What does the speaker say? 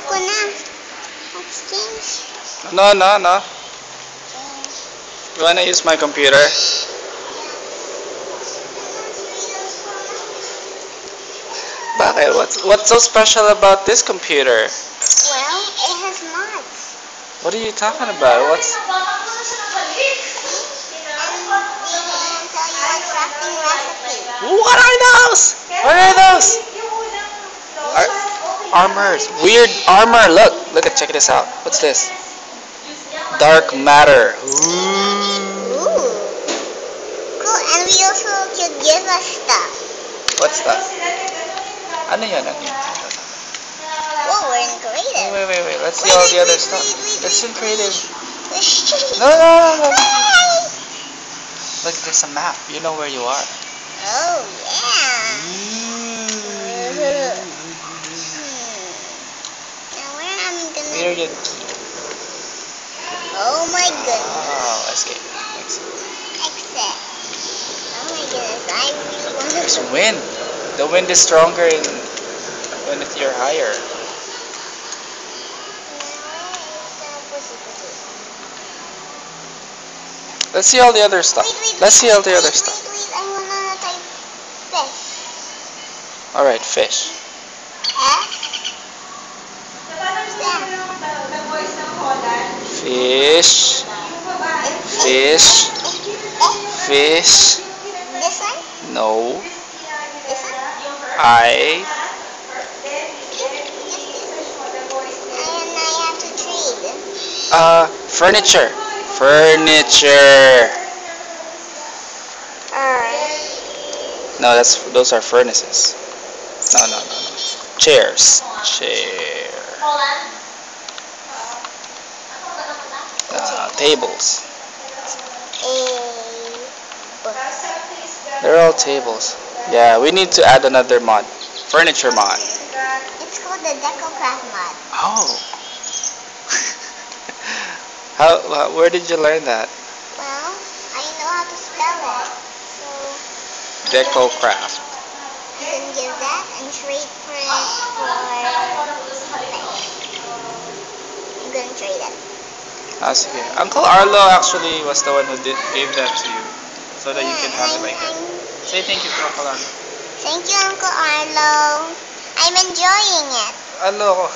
ako na. Exchange. No. You wanna use my computer? Bakit? What's so special about this computer? Well, it has mods. What are you talking about? What's... And we can tell you a crafting recipe. What are those? What are those? Armors. Weird armor. Look at, check this out. What's this? Dark matter. Ooh. Ooh. Cool, and we also could give us stuff. What's that? Ano yan? Whoa, we're in creative. Wait. Let's see all the other stuff. Let's in creative. No. Hey! Look, there's a map. You know where you are. Oh, yeah. Now where am I gonna... Period. Oh my goodness. Oh, escape. Exit. Oh my goodness, I really want There's to... wind. The wind is stronger when you're higher. Let's see all the other stuff. Let's see all the other stuff. Wait, I wanna type fish. Alright, fish. Fish. Fish. Fish. This one? No. This one? I. And I have to trade. Furniture. Furniture. No, those are furnaces. No. Chairs. Chair. Tables. They're all tables. Yeah, we need to add another mod. Furniture mod. It's called the DecoCraft mod. Oh. Where did you learn that? Well, I know how to spell it. So DecoCraft. you can give that and trade for it for... I'm gonna trade it. Sige. Uncle Arlo actually was the one who gave that to you. So that you can have it like that. Say thank you to Uncle Arlo. Thank you, Uncle Arlo. I'm enjoying it. Arlo.